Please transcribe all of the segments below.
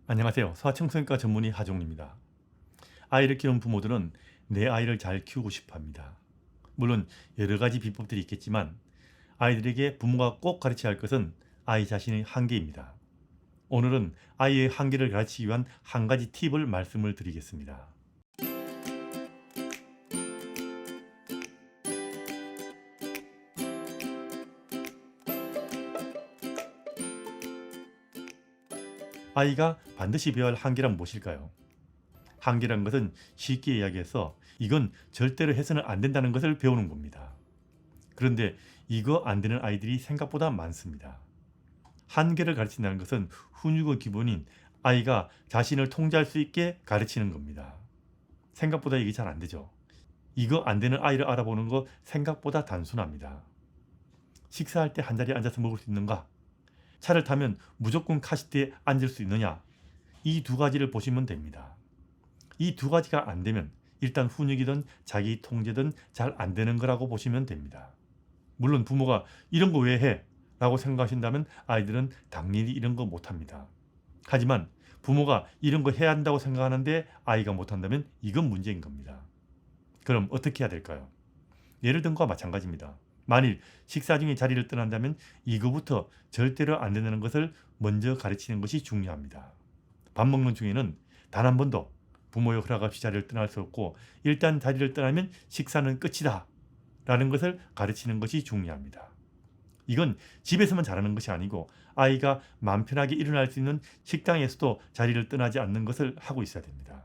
안녕하세요. 소아청소년과 전문의 하종입니다. 아이를 키우는 부모들은 내 아이를 잘 키우고 싶어 합니다. 물론 여러 가지 비법들이 있겠지만 아이들에게 부모가 꼭 가르쳐야 할 것은 아이 자신의 한계입니다. 오늘은 아이의 한계를 가르치기 위한 한 가지 팁을 말씀을 드리겠습니다. 아이가 반드시 배워야 할 한계란 무엇일까요? 한계란 것은 쉽게 이야기해서 이건 절대로 해서는 안 된다는 것을 배우는 겁니다. 그런데 이거 안 되는 아이들이 생각보다 많습니다. 한계를 가르친다는 것은 훈육의 기본인 아이가 자신을 통제할 수 있게 가르치는 겁니다. 생각보다 이게 잘 안 되죠. 이거 안 되는 아이를 알아보는 거 생각보다 단순합니다. 식사할 때 한 자리에 앉아서 먹을 수 있는가? 차를 타면 무조건 카시트에 앉을 수 있느냐? 이 두 가지를 보시면 됩니다. 이 두 가지가 안 되면 일단 훈육이든 자기 통제든 잘 안 되는 거라고 보시면 됩니다. 물론 부모가 이런 거 왜 해? 라고 생각하신다면 아이들은 당연히 이런 거 못합니다. 하지만 부모가 이런 거 해야 한다고 생각하는데 아이가 못한다면 이건 문제인 겁니다. 그럼 어떻게 해야 될까요? 예를 든 것과 마찬가지입니다. 만일 식사 중에 자리를 떠난다면 이거부터 절대로 안 된다는 것을 먼저 가르치는 것이 중요합니다. 밥 먹는 중에는 단 한 번도 부모의 허락 없이 자리를 떠날 수 없고 일단 자리를 떠나면 식사는 끝이다 라는 것을 가르치는 것이 중요합니다. 이건 집에서만 잘하는 것이 아니고 아이가 마음 편하게 일어날 수 있는 식당에서도 자리를 떠나지 않는 것을 하고 있어야 됩니다.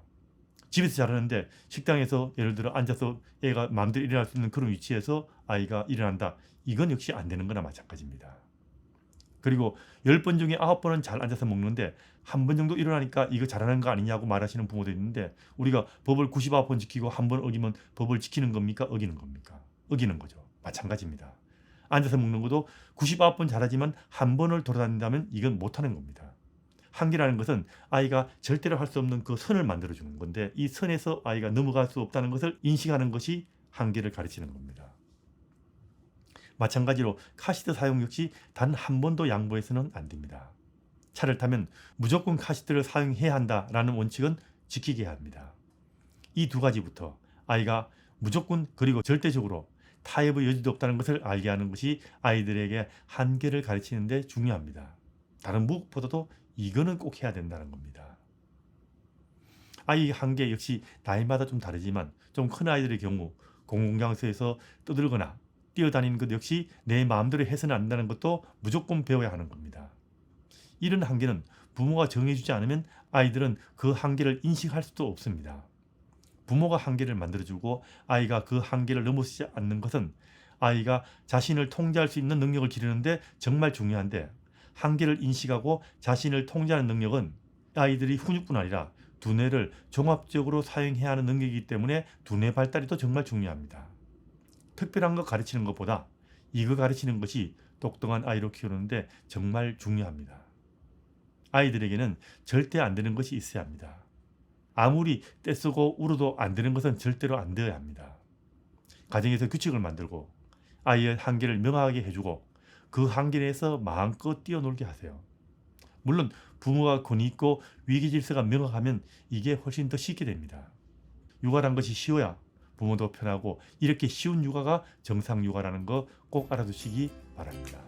집에서 잘하는데 식당에서 예를 들어 앉아서 애가 마음대로 일어날 수 있는 그런 위치에서 아이가 일어난다. 이건 역시 안 되는 거나 마찬가지입니다. 그리고 10번 중에 9번은 잘 앉아서 먹는데 한 번 정도 일어나니까 이거 잘하는 거 아니냐고 말하시는 부모도 있는데 우리가 법을 99번 지키고 한 번 어기면 법을 지키는 겁니까? 어기는 겁니까? 어기는 거죠. 마찬가지입니다. 앉아서 먹는 것도 99번 잘하지만 한 번을 돌아다닌다면 이건 못하는 겁니다. 한계라는 것은 아이가 절대로 할 수 없는 그 선을 만들어주는 건데 이 선에서 아이가 넘어갈 수 없다는 것을 인식하는 것이 한계를 가르치는 겁니다. 마찬가지로 카시트 사용 역시 단 한 번도 양보해서는 안 됩니다. 차를 타면 무조건 카시트를 사용해야 한다라는 원칙은 지키게 해야 합니다. 이 두 가지부터 아이가 무조건 그리고 절대적으로 타협의 여지도 없다는 것을 알게 하는 것이 아이들에게 한계를 가르치는 데 중요합니다. 다른 무엇보다도 이거는 꼭 해야 된다는 겁니다. 아이 한계 역시 나이마다 좀 다르지만 좀 큰 아이들의 경우 공공장소에서 떠들거나 뛰어다니는 것 역시 내 마음대로 해서는 안 된다는 것도 무조건 배워야 하는 겁니다. 이런 한계는 부모가 정해주지 않으면 아이들은 그 한계를 인식할 수도 없습니다. 부모가 한계를 만들어주고 아이가 그 한계를 넘어서지 않는 것은 아이가 자신을 통제할 수 있는 능력을 기르는데 정말 중요한데 한계를 인식하고 자신을 통제하는 능력은 아이들이 훈육뿐 아니라 두뇌를 종합적으로 사용해야 하는 능력이기 때문에 두뇌 발달이 더 정말 중요합니다. 특별한 거 가르치는 것보다 이거 가르치는 것이 똑똑한 아이로 키우는데 정말 중요합니다. 아이들에게는 절대 안 되는 것이 있어야 합니다. 아무리 떼쓰고 울어도 안 되는 것은 절대로 안 되어야 합니다. 가정에서 규칙을 만들고 아이의 한계를 명확하게 해주고 그 한계 내에서 마음껏 뛰어놀게 하세요. 물론 부모가 권위 있고 위기 질서가 명확하면 이게 훨씬 더 쉽게 됩니다. 육아란 것이 쉬워야 부모도 편하고 이렇게 쉬운 육아가 정상 육아라는 거 꼭 알아두시기 바랍니다.